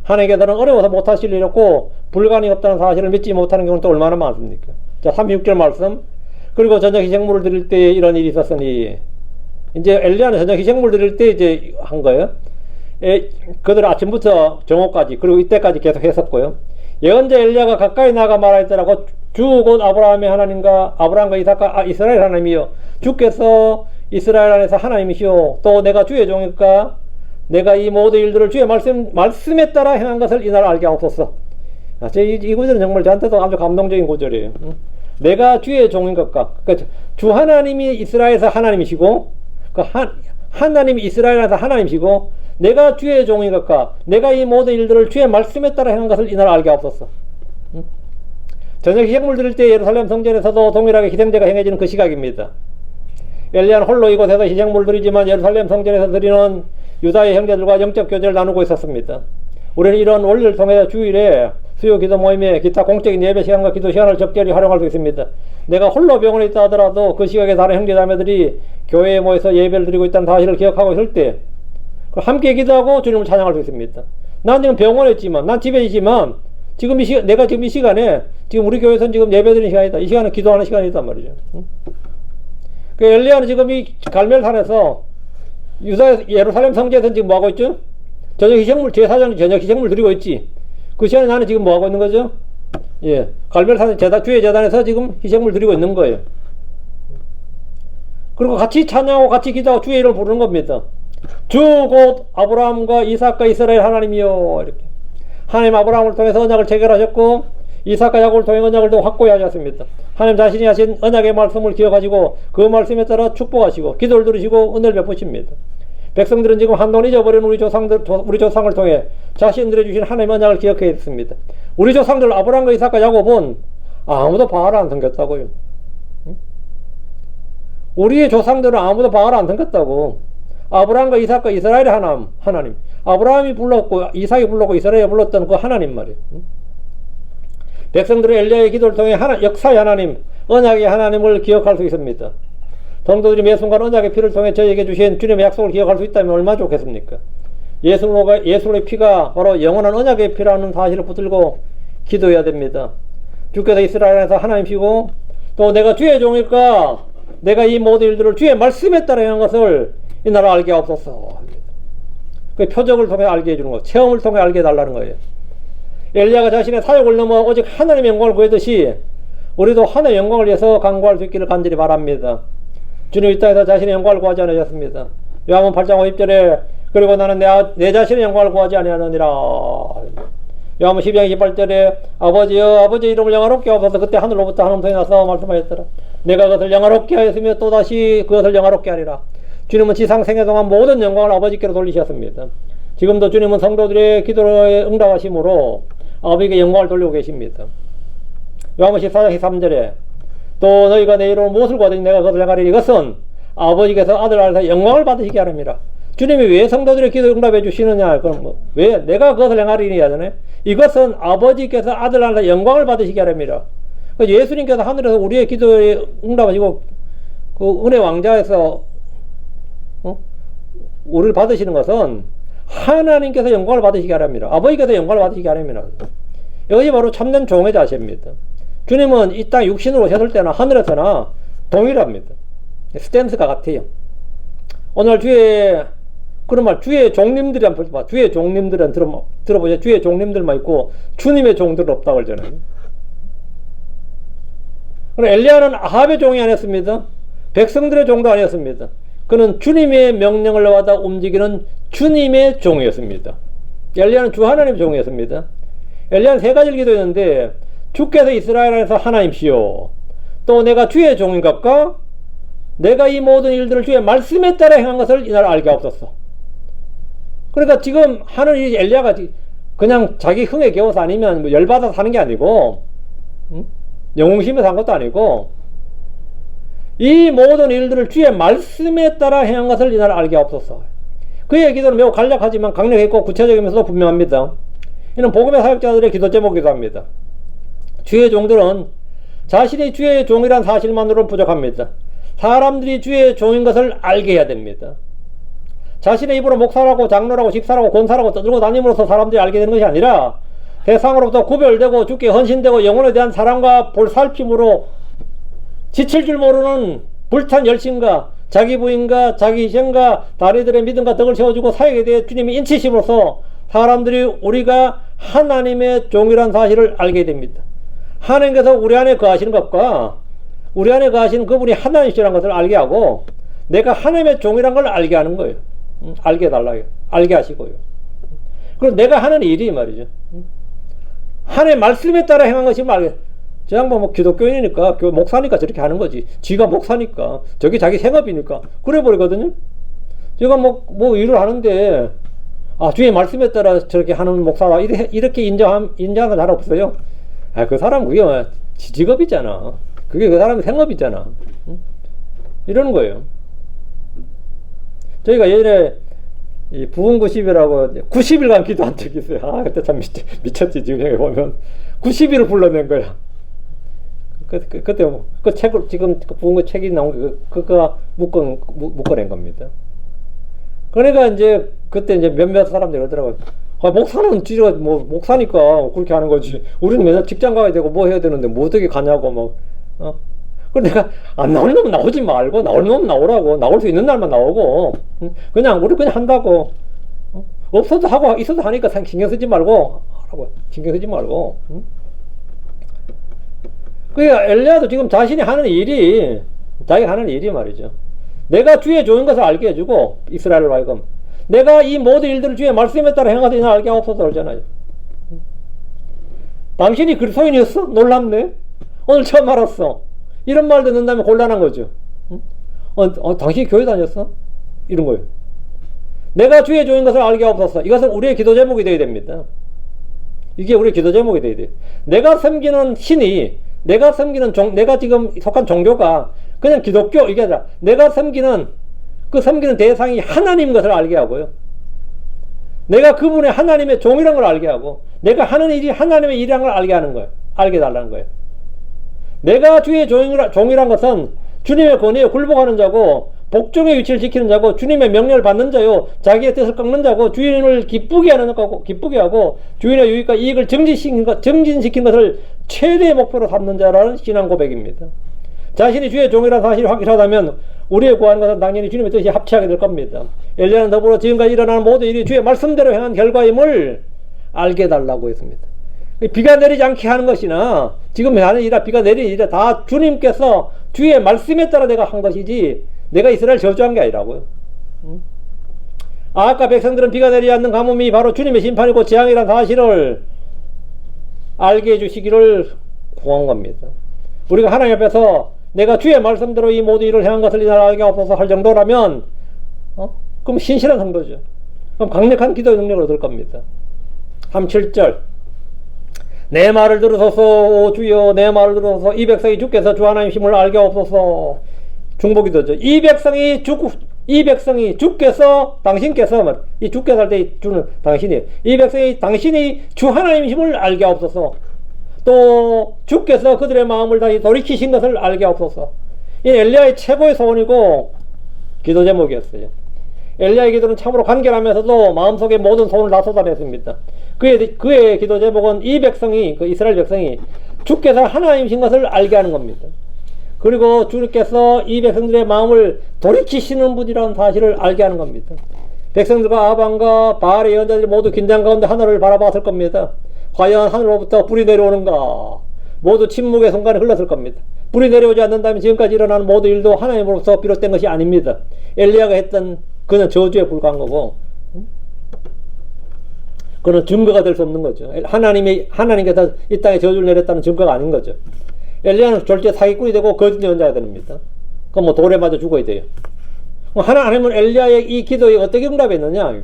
하나님께서는 어려워서 못하실 일 없고 불가능이 없다는 사실을 믿지 못하는 경우는 또 얼마나 많습니까? 자, 36절 말씀. 그리고 저녁 희생물을 드릴 때에 이런 일이 있었으니, 이제 엘리야는 저녁 희생물 드릴 때 이제 한 거예요. 그들 아침부터 정오까지, 그리고 이때까지 계속 했었고요. 예언자 엘리야가 가까이 나가 말하였더라고. 주 곧 아브라함의 하나님과 아브라함과 이삭과 이스라엘 하나님이요, 주께서 이스라엘 안에서 하나님이시오. 또 내가 주의 종일까? 내가 이 모든 일들을 주의 말씀에 따라 행한 것을 이날 알게 하옵소서. 이 구절은 정말 저한테도 아주 감동적인 구절이에요. 내가 주의 종인 것과, 그러니까 주 하나님이 이스라엘에서 하나님이시고, 하나님이 이스라엘에서 하나님이시고, 내가 주의 종인 것과 내가 이 모든 일들을 주의 말씀에 따라 행한 것을 이날 알게 하옵소서. 저녁 희생물 드릴 때 예루살렘 성전에서도 동일하게 희생제가 행해지는 그 시각입니다. 엘리야는 홀로 이곳에서 희생물 드리지만 예루살렘 성전에서 드리는 유다의 형제들과 영적 교제를 나누고 있었습니다. 우리는 이런 원리를 통해 주일에 수요 기도 모임에 기타 공적인 예배 시간과 기도 시간을 적절히 활용할 수 있습니다. 내가 홀로 병원에 있다 하더라도 그 시각에 다른 형제자매들이 교회에 모여서 예배를 드리고 있다는 사실을 기억하고 있을 때 함께 기도하고 주님을 찬양할 수 있습니다. 난 지금 병원에 있지만, 난 집에 있지만, 내가 지금 이 시간에, 지금 우리 교회에서는 지금 예배 드리는 시간이다. 이 시간은 기도하는 시간이단 말이죠. 그 엘리야는 지금 이 갈멜산에서 예루살렘 성지에서는 지금 뭐 하고 있죠? 저녁 희생물, 제사장 저녁 희생물 드리고 있지. 그 시간에 나는 지금 뭐 하고 있는 거죠? 예. 갈멜산 주의 재단에서 지금 희생물 드리고 있는 거예요. 그리고 같이 찬양하고 같이 기도하고 주의 이름을 부르는 겁니다. 주 곧 아브라함과 이삭과 이스라엘 하나님이요. 이렇게. 하나님 아브라함을 통해서 언약을 체결하셨고, 이삭과 야곱을 통해 언약을 더 확고히 하셨습니다. 하나님 자신이 하신 언약의 말씀을 기억하시고 그 말씀에 따라 축복하시고 기도를 들으시고 은혜를 베푸십니다. 백성들은 지금 한동안 잊어버린 우리 조상을 통해 자신들이 주신 하나님의 언약을 기억해야 했습니다. 우리 조상들 아브라함과 이삭과 야곱은 아무도 바알을 안 섬겼다고요. 우리의 조상들은 아무도 바알 안 섬겼다고. 아브라함과 이삭과 이스라엘의 하나님. 아브라함이 불렀고 이삭이 불렀고 이스라엘이 불렀던 그 하나님 말이에요. 백성들의 엘리야의 기도를 통해 역사의 하나님, 언약의 하나님을 기억할 수 있습니다. 성도들이 매 순간 언약의 피를 통해 저에게 주신 주님의 약속을 기억할 수 있다면 얼마나 좋겠습니까? 예수의 피가 바로 영원한 언약의 피라는 사실을 붙들고 기도해야 됩니다. 주께서 이스라엘에서 하나님이시고 또 내가 주의 종일까 내가 이 모든 일들을 주의 말씀에 따라 행한 것을 이 나라 알게 하옵소서. 그 표적을 통해 알게 해주는 거, 체험을 통해 알게 해달라는 거예요. 엘리야가 자신의 사역을 넘어 오직 하나님의 영광을 구했듯이 우리도 하나님의 영광을 위해서 간구할 수 있기를 간절히 바랍니다. 주님 이 땅에서 자신의 영광을 구하지 않으셨습니다. 요한복음 8장 50절에 그리고 나는 내 자신의 영광을 구하지 아니하느니라. 요한복음 12장 28절에 아버지여 아버지 이름을 영화롭게 하옵소서. 그때 하늘로부터 한 음성이 나서 말씀하였더라. 내가 그것을 영화롭게 하였으며 또다시 그것을 영화롭게 하리라. 주님은 지상 생애 동안 모든 영광을 아버지께로 돌리셨습니다. 지금도 주님은 성도들의 기도에 응답하심으로 아버지께 영광을 돌리고 계십니다. 요한복음 14장 13절에 또 너희가 내 이름으로 무엇을 구하든지 내가 그것을 행하리니 이것은 아버지께서 아들 안에서 영광을 받으시게 하렵니다. 주님이 왜 성도들의 기도에 응답해 주시느냐? 그럼 왜 내가 그것을 행하리니 하잖아요. 이것은 아버지께서 아들 안에서 영광을 받으시게 하렵니다. 예수님께서 하늘에서 우리의 기도에 응답하시고 그 은혜 왕자에서 우리를 받으시는 것은 하나님께서 영광을 받으시게 하랍니다. 아버지께서 영광을 받으시게 하랍니다. 이것이 바로 참된 종의 자세입니다. 주님은 이 땅 육신으로 오셨을 때나 하늘에서나 동일합니다. 스탠스가 같아요. 오늘 그런 말, 주의 종님들이 한번 봐. 주의 종님들은 들어보세요. 주의 종님들만 있고 주님의 종들은 없다고 그러잖아요. 엘리야는 아합의 종이 아니었습니다. 백성들의 종도 아니었습니다. 그는 주님의 명령을 받아 움직이는 주님의 종이었습니다. 엘리야는 주 하나님의 종이었습니다. 엘리야는 세 가지를 기도했는데 주께서 이스라엘 안에서 하나님이시오. 또 내가 주의 종인갑까? 내가 이 모든 일들을 주의 말씀에 따라 행한 것을 이날 알게 하옵소서. 그러니까 지금 하는 이 엘리야가 그냥 자기 흥에 겨워서 아니면 뭐 열받아서 하는 게 아니고 영웅심에서 한 것도 아니고 이 모든 일들을 주의 말씀에 따라 행한 것을 이날 알게 하옵소서. 그의 기도는 매우 간략하지만 강력했고 구체적이면서도 분명합니다. 이는 복음의 사역자들의 기도 제목이기도 합니다. 주의 종들은 자신이 주의 종이란 사실만으로는 부족합니다. 사람들이 주의 종인 것을 알게 해야 됩니다. 자신의 입으로 목사라고 장로라고 집사라고 권사라고 떠들고 다님으로써 사람들이 알게 되는 것이 아니라 세상으로부터 구별되고 주께 헌신되고 영혼에 대한 사랑과 볼살핌으로 지칠 줄 모르는 불탄 열심과 자기 부인과 자기 희생과 다리들의 믿음과 덕을 세워주고 사역에 대해 주님이 인치심으로써 사람들이 우리가 하나님의 종이란 사실을 알게 됩니다. 하나님께서 우리 안에 거하시는 것과 우리 안에 거하시는 그분이 하나님이시라는 것을 알게 하고 내가 하나님의 종이란 걸 알게 하는 거예요. 알게 해달라요. 알게 하시고요. 그리고 내가 하는 일이 말이죠. 하나님의 말씀에 따라 행한 것이 말이에요. 저 양반 뭐 기독교인이니까 목사니까 저렇게 하는 거지. 지가 목사니까 저게 자기 생업이니까 그래 버리거든요. 제가 뭐 일을 하는데 주의 말씀에 따라 저렇게 하는 목사라 이렇게 인정하는 사람 없어요. 그 사람 그게 직업이잖아. 그게 그 사람의 생업이잖아. 이러는 거예요. 저희가 예전에 이 부흥 90이라고 90일간 기도한 적이 있어요. 그때 참 미쳤지. 지금 여기 보면 90일을 불러낸 거야. 그때 그 책을 지금 부흥 책이 나온 그거 묶어낸 겁니다. 그러니까 이제 그때 이제 몇몇 사람들이 그러더라고요. 목사는 지가 뭐 목사니까 그렇게 하는 거지. 우리는 맨날 직장 가야 되고 뭐 해야 되는데 뭐 어떻게 가냐고 그래 내가 안 나올 놈은 나오지 말고 나올 놈은 나오라고. 나올 수 있는 날만 나오고 그냥 우리 그냥 한다고. 없어도 하고 있어도 하니까 신경 쓰지 말고 하라고. 신경 쓰지 말고. 그러니까 엘리야도 지금 자신이 하는 일이 자기가 하는 일이 말이죠. 내가 주의 종인 것을 알게 해주고 이스라엘을 하여금 내가 이 모든 일들을 주의 말씀에 따라 행하되 이날 알게 하옵소서 그러잖아요. 당신이 그리스도인이었어? 놀랍네. 오늘 처음 알았어. 이런 말 듣는다면 곤란한 거죠. 당신이 교회 다녔어? 이런 거예요. 내가 주의 종인 것을 알게 하옵소서. 이것은 우리의 기도 제목이 되어야 됩니다. 이게 우리의 기도 제목이 되어야 돼요. 내가 섬기는 신이 내가 섬기는 내가 지금 속한 종교가 그냥 기독교 이게 아니라 내가 섬기는 그 섬기는 대상이 하나님 것을 알게 하고요. 내가 그분의 하나님의 종이라는 걸 알게 하고 내가 하는 일이 하나님의 일이라는 걸 알게 하는 거예요. 알게 달라는 거예요. 내가 주의 종이란 것은 주님의 권위에 굴복하는 자고 복종의 위치를 지키는 자고 주님의 명령을 받는 자요 자기의 뜻을 꺾는 자고 주인을 기쁘게 하는 자고 기쁘게 하고 주인의 유익과 이익을 증진시킨 것을 최대의 목표로 삼는 자라는 신앙 고백입니다. 자신이 주의 종이라는 사실이 확실하다면 우리의 구하는 것은 당연히 주님의 뜻이 합치하게 될 겁니다. 엘리야는 더불어 지금까지 일어나는 모든 일이 주의 말씀대로 행한 결과임을 알게 달라고 했습니다. 비가 내리지 않게 하는 것이나 지금 하는 일이라 비가 내리는 일이라 다 주님께서 주의 말씀에 따라 내가 한 것이지 내가 이스라엘 저주한 게 아니라고요. 아까 백성들은 비가 내리지 않는 가뭄이 바로 주님의 심판이고 재앙이라는 사실을 알게 해주시기를 구한 겁니다. 우리가 하나님 앞에서 내가 주의 말씀대로 이 모든 일을 행한 것을 이날 알게 없어서 할 정도라면 그럼 신실한 성도죠. 그럼 강력한 기도의 능력을 얻을 겁니다. 37절 내 말을 들으소서 오 주여 내 말을 들으소서 이 백성이 주께서 주 하나님 힘을 알게 없어서 중보기도죠. 이 백성이 주께서 당신께서 이 주께서 할 때 주는 당신이에요. 이 백성이 당신이 주 하나님 힘을 알게 없어서 또 주께서 그들의 마음을 다시 돌이키신 것을 알게 없어서 이 엘리야의 최고의 소원이고 기도 제목이었어요. 엘리야의 기도는 참으로 간결하면서도 마음속에 모든 소원을 다 쏟아냈습니다. 그의 기도 제목은 이 백성이 그 이스라엘 백성이 주께서 하나님이신 것을 알게 하는 겁니다. 그리고 주께서 이 백성들의 마음을 돌이키시는 분이라는 사실을 알게 하는 겁니다. 백성들과 아방과 바알의 예언자들이 모두 긴장 가운데 하늘을 바라봤을 겁니다. 과연 하늘로부터 불이 내려오는가? 모두 침묵의 순간에 흘렀을 겁니다. 불이 내려오지 않는다면 지금까지 일어나는 모든 일도 하나님으로부터 비롯된 것이 아닙니다. 엘리야가 했던 그는 저주에 불과한 거고 그는 증거가 될 수 없는 거죠. 하나님께서 이 땅에 저주를 내렸다는 증거가 아닌 거죠. 엘리야는 절대 사기꾼이 되고 거짓 예언자가 됩니다. 그럼 뭐 돌에 맞아 죽어야 돼요. 하나님은 엘리야의 이 기도에 어떻게 응답했느냐?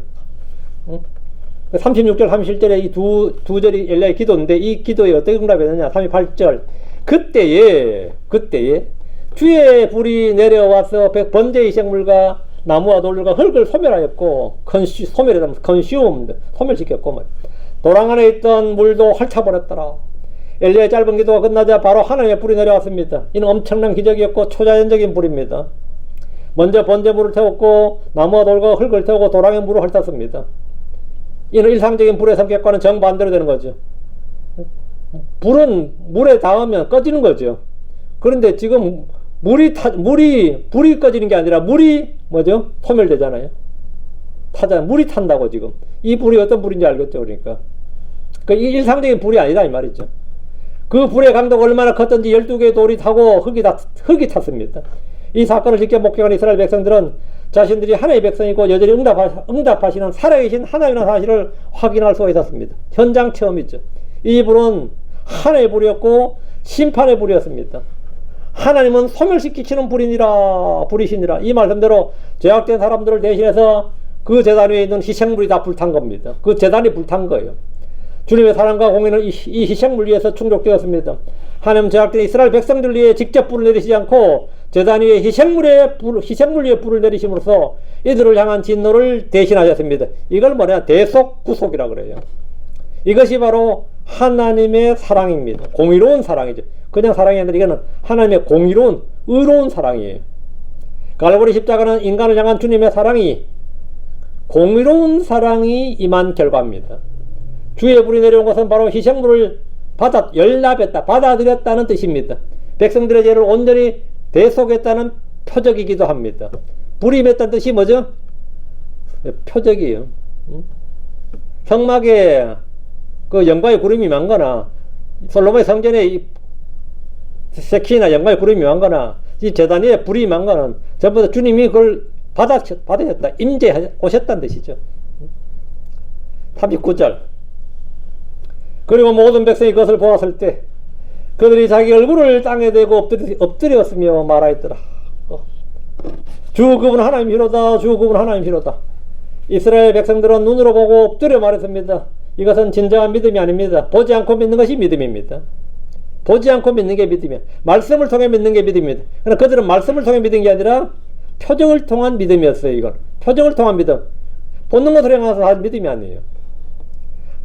36절 37절에 이 두 절이 엘리야의 기도인데 이 기도에 어떻게 응답했느냐? 38절 그때에 주의 불이 내려와서 번제의 생물과 나무와 돌들과 흙을 소멸하였고 소멸시켰고 도랑 안에 있던 물도 핥아버렸더라. 엘리야의 짧은 기도가 끝나자 바로 하나님의 불이 내려왔습니다. 이는 엄청난 기적이었고 초자연적인 불입니다. 먼저 번제물을 태웠고 나무와 돌과 흙을 태우고 도랑의 물을 핥았습니다. 이는 일상적인 불의 성격과는 정반대로 되는 거죠. 불은 물에 닿으면 꺼지는 거죠. 그런데 지금 불이 꺼지는 게 아니라 물이 뭐죠? 소멸되잖아요. 물이 탄다고 지금. 이 불이 어떤 불인지 알겠죠, 그러니까. 이 일상적인 불이 아니다 이 말이죠. 그 불의 강도가 얼마나 컸던지 12개의 돌이 타고 흙이 탔습니다. 이 사건을 직접 목격한 이스라엘 백성들은 자신들이 하나님의 백성이고 여전히 응답하시는 살아계신 하나님이라는 사실을 확인할 수가 있었습니다. 현장 체험이죠. 이 불은 하나님의 불이었고 심판의 불이었습니다. 하나님은 소멸시키시는 불이시니라. 이 말씀대로 죄악된 사람들을 대신해서 그 제단 위에 있는 희생물이 다 불탄 겁니다. 그 제단이 불탄 거예요. 주님의 사랑과 공의는 이 희생물 위에서 충족되었습니다. 하나님은 죄악된 이스라엘 백성들 위에 직접 불을 내리시지 않고 제단 위에 희생물 위에 불을 내리심으로써 이들을 향한 진노를 대신하셨습니다. 이걸 뭐냐? 대속구속이라 그래요. 이것이 바로 하나님의 사랑입니다. 공의로운 사랑이죠. 그냥 사랑이 아니라 이거는 하나님의 공의로운 의로운 사랑이에요. 갈보리 십자가는 인간을 향한 주님의 사랑이 공의로운 사랑이 임한 결과입니다. 주의 불이 내려온 것은 바로 희생물을 연납했다, 받아들였다는 뜻입니다. 백성들의 죄를 온전히 대속했다는 표적이기도 합니다. 불이 임했다는 뜻이 뭐죠? 표적이에요. 성막에 그 영광의 구름이 임한거나 솔로몬의 성전에 세키나 영광의 구름이 임한거나 이 제단 위에 불이 임한거는 전부 다 주님이 그걸 받으셨다, 임재 오셨다는 뜻이죠. 39절 그리고 모든 백성이 그것을 보았을 때 그들이 자기 얼굴을 땅에 대고 엎드렸으며 말하였더라. 주 그분 하나님이로다. 주 그분 하나님이로다. 이스라엘 백성들은 눈으로 보고 엎드려 말했습니다. 이것은 진정한 믿음이 아닙니다. 보지 않고 믿는 것이 믿음입니다. 보지 않고 믿는 게 믿음이야. 말씀을 통해 믿는 게 믿음입니다. 그러나 그들은 말씀을 통해 믿은 게 아니라 표적을 통한 믿음이었어요. 이건 표적을 통한 믿음. 본능 것을 행해서 한 믿음이 아니에요.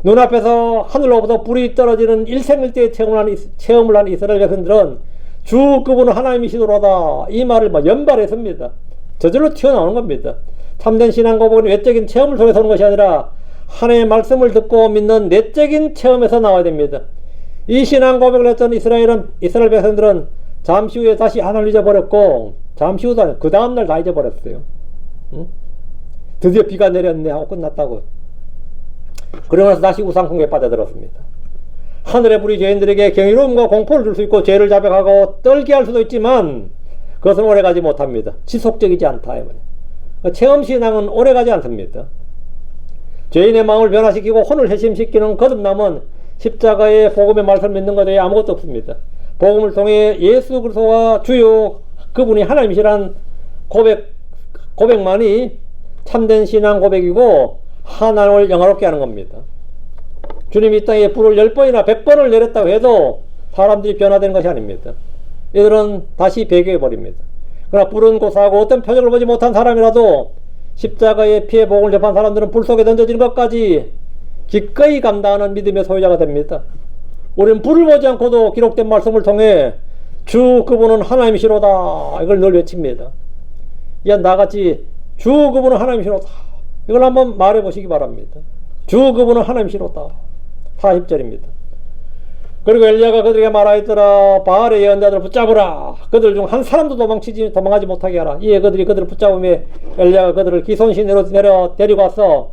눈앞에서 하늘로부터 불이 떨어지는 일생일대의 체험을 한 이스라엘 백성들은 주 그분은 하나님이시도로다 이 말을 막 연발했습니다. 저절로 튀어나오는 겁니다. 참된 신앙 고백은 외적인 체험을 통해서 오는 것이 아니라 하나님의 말씀을 듣고 믿는 내적인 체험에서 나와야 됩니다. 이 신앙 고백을 했던 이스라엘 백성들은 잠시 후에 다시 하나님을 잊어버렸고, 잠시 후도 아니고 그 다음날 다 잊어버렸어요. 응? 드디어 비가 내렸네 하고 끝났다고. 그러고 나서 다시 우상숭배에 빠져들었습니다. 하늘의 불이 죄인들에게 경이로움과 공포를 줄 수 있고 죄를 자백하고 떨게 할 수도 있지만 그것은 오래가지 못합니다. 지속적이지 않다. 체험신앙은 오래가지 않습니다. 죄인의 마음을 변화시키고 혼을 회심시키는 거듭남은 십자가의 복음의 말씀을 믿는 것 외에 아무것도 없습니다. 복음을 통해 예수 그리스도와 주요 그분이 하나님이시란 고백만이 참된 신앙 고백이고 하나님을 영화롭게 하는 겁니다. 주님이 이 땅에 불을 10번이나 100번을 내렸다고 해도 사람들이 변화되는 것이 아닙니다. 이들은 다시 배교해버립니다. 그러나 불은 고사하고 어떤 표적을 보지 못한 사람이라도 십자가의 피의 복음을 접한 사람들은 불 속에 던져지는 것까지 기꺼이 감당하는 믿음의 소유자가 됩니다. 우리는 불을 보지 않고도 기록된 말씀을 통해 주 그분은 하나님이시로다 이걸 늘 외칩니다. 야 나같이 주 그분은 하나님이시로다 이걸 한번 말해 보시기 바랍니다. 주 그분은 하나님이시로다. 40절입니다. 그리고 엘리야가 그들에게 말하였더라. 바알의 예언자들을 붙잡으라. 그들 중 한 사람도 도망하지 못하게 하라. 이에 그들이 그들을 붙잡으며 엘리야가 그들을 기손신으로 데리고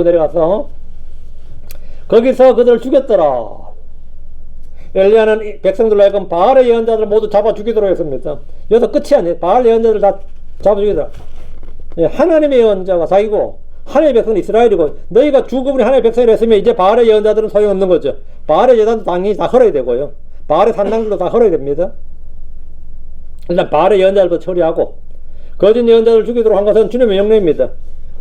내려가서 거기서 그들을 죽였더라. 엘리야는 백성들로 하여금 바알의 예언자들을 모두 잡아 죽이도록 했습니다. 여기서 끝이 아니에요. 바알 예언자들을 다 잡아 죽이더라. 하나님의 예언자가 자기고 하나님의 백성은 이스라엘이고 너희가 주 그분이 하나님의 백성이라 했으면 이제 바알의 예언자들은 소용없는 거죠. 바알의 예단도 당연히 다 헐어야 되고요. 바알의 산당들도 다 헐어야 됩니다. 일단 바알의 예언자들도 처리하고 거짓 예언자들을 죽이도록 한 것은 주님의 명령입니다.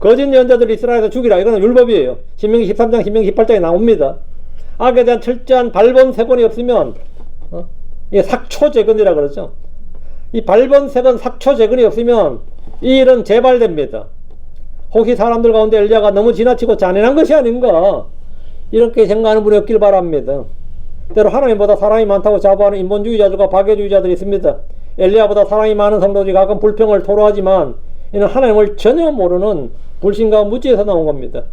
거짓 예언자들을 이스라엘에서 죽이라. 이거는 율법이에요. 신명기 13장, 신명기 18장에 나옵니다. 악에 대한 철저한 발본세번이 없으면 이게 삭초재근이라 그러죠. 이 발본세번 삭초재근이 없으면 이 일은 재발됩니다. 혹시 사람들 가운데 엘리야가 너무 지나치고 잔인한 것이 아닌가 이렇게 생각하는 분이 없길 바랍니다. 때로 하나님보다 사람이 많다고 자부하는 인본주의자들과 박애주의자들이 있습니다. 엘리야보다 사람이 많은 성도들이 가끔 불평을 토로하지만 이는 하나님을 전혀 모르는 불신과 무지에서 나온 겁니다.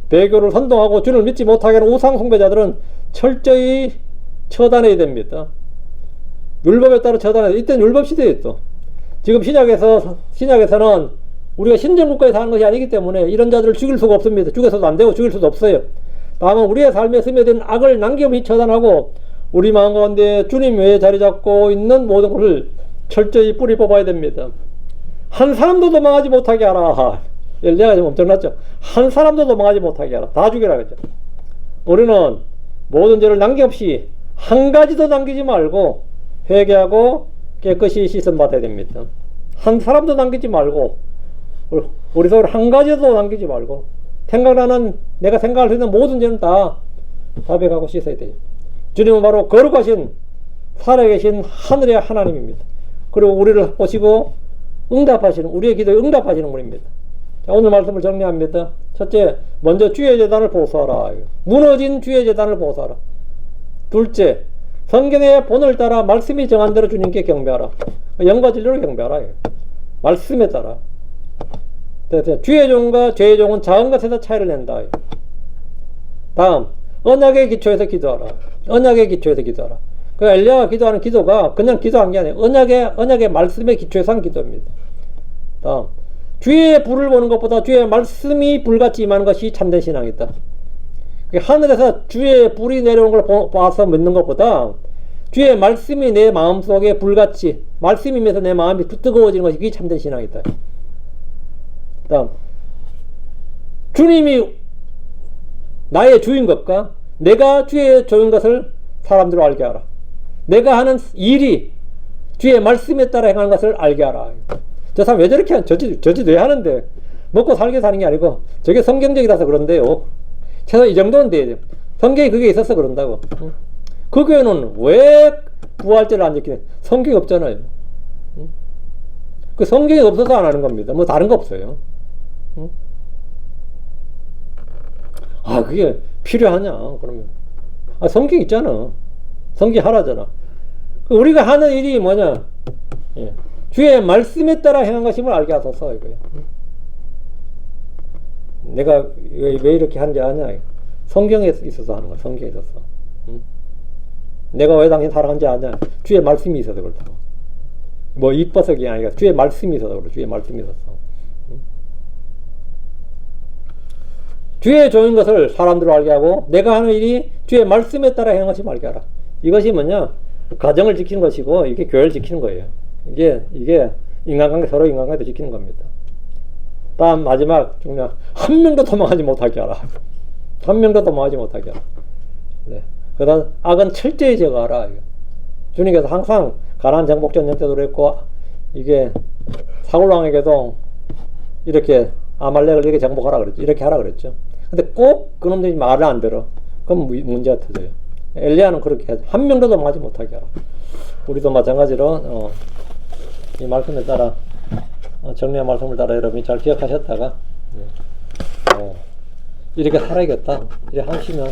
배교를 선동하고 주를 믿지 못하게 하는 우상 숭배자들은 철저히 처단해야 됩니다. 율법에 따라 처단해야. 이때는 율법 시대였죠. 지금 신약에서는 우리가 신정국가에 사는 것이 아니기 때문에 이런 자들을 죽일 수가 없습니다. 죽여서도 안 되고 죽일 수도 없어요. 다만 우리의 삶에 스며든 악을 남김없이 처단하고 우리 마음 가운데 주님 외에 자리 잡고 있는 모든 것을 철저히 뿌리 뽑아야 됩니다. 한 사람도 도망하지 못하게 하라. 엘리야가 좀 엄청났죠. 한 사람도 도망하지 못하게 하라. 다 죽여라 그랬죠. 우리는 모든 죄를 남김없이 한 가지도 남기지 말고 회개하고 깨끗이 씻음 받아야 됩니다. 한 사람도 남기지 말고 우리 서로 한 가지도 남기지 말고 내가 생각할 수 있는 모든 죄는 다 자백하고 씻어야 돼요. 주님은 바로 거룩하신 살아계신 하늘의 하나님입니다. 그리고 우리를 보시고 우리의 기도에 응답하시는 분입니다. 자, 오늘 말씀을 정리합니다. 첫째, 먼저 주의 제단을 보수하라. 무너진 주의 제단을 보수하라. 둘째, 성경의 본을 따라 말씀이 정한 대로 주님께 경배하라. 영과 진리로 경배하라. 말씀에 따라. 주의 종과 죄의 종은 작은 것에서 차이를 낸다. 다음, 언약의 기초에서 기도하라. 언약의 기초에서 기도하라. 그 엘리야가 기도하는 기도가 그냥 기도한 게 아니에요. 언약의 말씀의 기초에서 한 기도입니다. 다음, 주의 불을 보는 것보다 주의 말씀이 불같이 임하는 것이 참된 신앙이다. 하늘에서 주의 불이 내려오는 걸 봐서 믿는 것보다 주의 말씀이 내 마음속에 불같이 말씀이 임해서 내 마음이 뜨거워지는 것이 그게 참된 신앙이다. 다음, 주님이 나의 주인 것과 내가 주의 주인 것을 사람들로 알게 하라. 내가 하는 일이 주의 말씀에 따라 행하는 것을 알게 하라. 저 사람 왜 저렇게 저지 왜 하는데 먹고 살게 사는 게 아니고 저게 성경적이라서 그런데요. 최소 이 정도는 돼야 돼요. 성경이 그게 있어서 그런다고. 그 교회는 왜 부활절을 안 지키냐? 성경이 없잖아요. 응? 그 성경이 없어서 안 하는 겁니다. 뭐 다른 거 없어요. 응? 아, 그게 필요하냐? 그러면. 아, 성경 있잖아. 성경 하라잖아. 우리가 하는 일이 뭐냐? 예. 주의 말씀에 따라 행한 것임을 알게 하소서, 이거예요. 내가 왜 이렇게 하는지 아냐? 성경에 있어서 하는 거야, 성경에 있어서. 내가 왜 당신 사랑하는지 아냐? 주의 말씀이 있어서 그렇다고. 뭐 이뻐서 그게 아니라 주의 말씀이 있어서 그래, 주의 말씀이 있어서. 주의 종인 것을 사람들로 알게 하고, 내가 하는 일이 주의 말씀에 따라 행한 것임을 알게 하라. 이것이 뭐냐? 가정을 지키는 것이고, 이게 교회를 지키는 거예요. 이게 인간관계, 서로 인간관계도 지키는 겁니다. 다음 마지막 중요한, 한 명도 도망하지 못하게 하라. 한 명도 도망하지 못하게 하라. 네. 그 다음 악은 철저히 제거하라. 주님께서 항상 가나안 정복전쟁 때도 그랬고, 이게 사울왕에게도 이렇게 아말렉을 이렇게 정복하라 그랬죠. 이렇게 하라 그랬죠. 근데 꼭 그놈들이 말을 안 들어. 그럼 문제가 터져요. 엘리야는 그렇게 해야죠. 한 명도 도망하지 못하게 하라. 우리도 마찬가지로 이 말씀에 따라 정리한 말씀을 따라 여러분이 잘 기억하셨다가 이렇게 살아야겠다 이렇게 하시면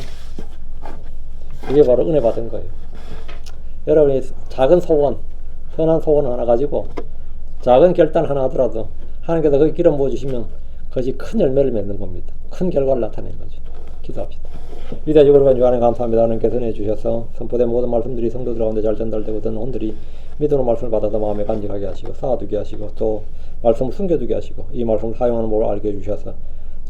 이게 바로 은혜 받은 거예요. 여러분이 작은 소원, 선한 소원 하나 가지고 작은 결단 하나 하더라도 하나님께서 그 기름 부어주시면 그것이 큰 열매를 맺는 겁니다. 큰 결과를 나타내는 거죠. 기도합시다. 위대하시고 거룩한 하나님 감사합니다. 하나님께서 내주셔서 선포된 모든 말씀들이 성도들 가운데 잘 전달되거든 온들이 믿음으로 말씀을 받아서 마음에 간직하게 하시고 쌓아두게 하시고 또 말씀을 숨겨두게 하시고 이 말씀을 사용하는 법을 알게 해주셔서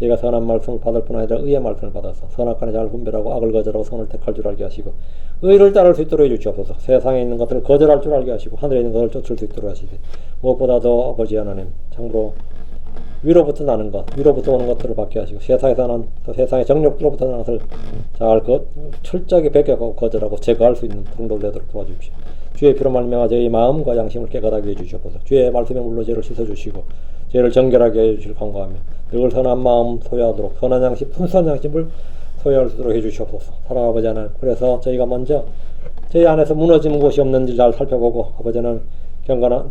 저희가 선한 말씀을 받을 뿐 아니라 의의 말씀을 받아서 선악간에 잘 분별하고 악을 거절하고 선을 택할 줄 알게 하시고 의를 따를 수 있도록 해주시옵소서. 세상에 있는 것들을 거절할 줄 알게 하시고 하늘에 있는 것을 쫓을 수 있도록 하시되 무엇보다도 아버지 하나님 참으로 위로부터 나는 것, 위로부터 오는 것들을 받게 하시고 세상에서 나는 세상의 정욕으로부터 나는 것을 잘 철저하게 배격하고 거절하고 제거할 수 있는 통로를 내도록 도와주십시오. 주의 피로 말미암아 저희 마음과 양심을 깨끗하게 해주시옵소서. 주의 말씀의 물로 죄를 씻어주시고 죄를 정결하게 해주실 간구하며 늘 선한 마음 소유하도록 선한 양심, 순수한 양심을 소유할 수 있도록 해주시옵소서. 사랑하는 아버지 하나님, 그래서 저희가 먼저 저희 안에서 무너지는 곳이 없는지 잘 살펴보고 아버지 하나님 경건한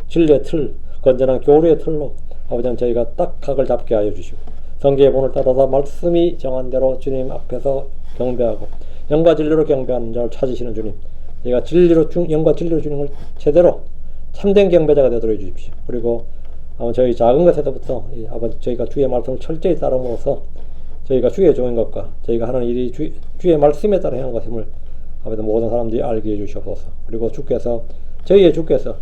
진리의 틀, 건전한 교리의 틀로 아버지는 저희가 딱 각을 잡게 하여 주시고 성경의 본을 따라서 말씀이 정한 대로 주님 앞에서 경배하고 영과 진리로 경배하는 자를 찾으시는 주님, 저희가 진리로 영과 진리로 주님을 제대로 참된 경배자가 되도록 해주십시오. 그리고 아마 저희 작은 것에서부터 아버지 저희가 주의 말씀을 철저히 따름으로써 저희가 주의 종인 것과 저희가 하는 일이 주의 말씀에 따라 행한 것임을 아버지 모든 사람들이 알게 해주시옵소서. 그리고 주께서 저희의 주께서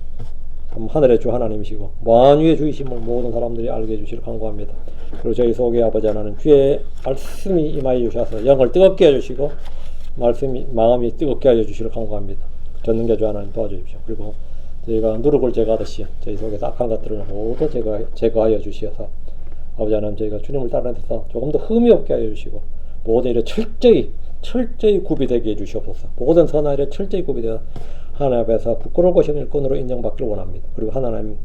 하늘의 주 하나님이시고 만유의 주이심을 모든 사람들이 알게 해주시길 간구합니다. 그리고 저희 속에 아버지 하나님 주의 말씀이 임하여 주셔서 영을 뜨겁게 해주시고 말씀이 마음이 뜨겁게 하여 주시길 간구합니다. 전능자 주 하나님 도와주십시오. 그리고 저희가 누룩을 제거하듯이 저희 속에서 악한 것들을 모두 제거하여 주시어서 아버지 하나님 저희가 주님을 따르는 데서 조금 더 흠이 없게 하여 주시고 모든 일에 철저히 구비되게 해주시옵소서. 모든 선한 일에 철저히 구비되어 하나님 앞에서 부끄러울 것이 없는 일꾼으로 인정받기를 원합니다. 그리고 하나님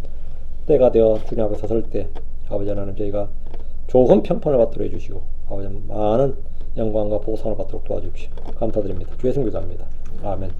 때가 되어 주님 앞에 섰을 때 아버지 하나님 저희가 좋은 평판을 받도록 해주시고 아버지 많은 영광과 보상을 받도록 도와주십시오. 감사드립니다. 주의 성교자입니다. 아멘.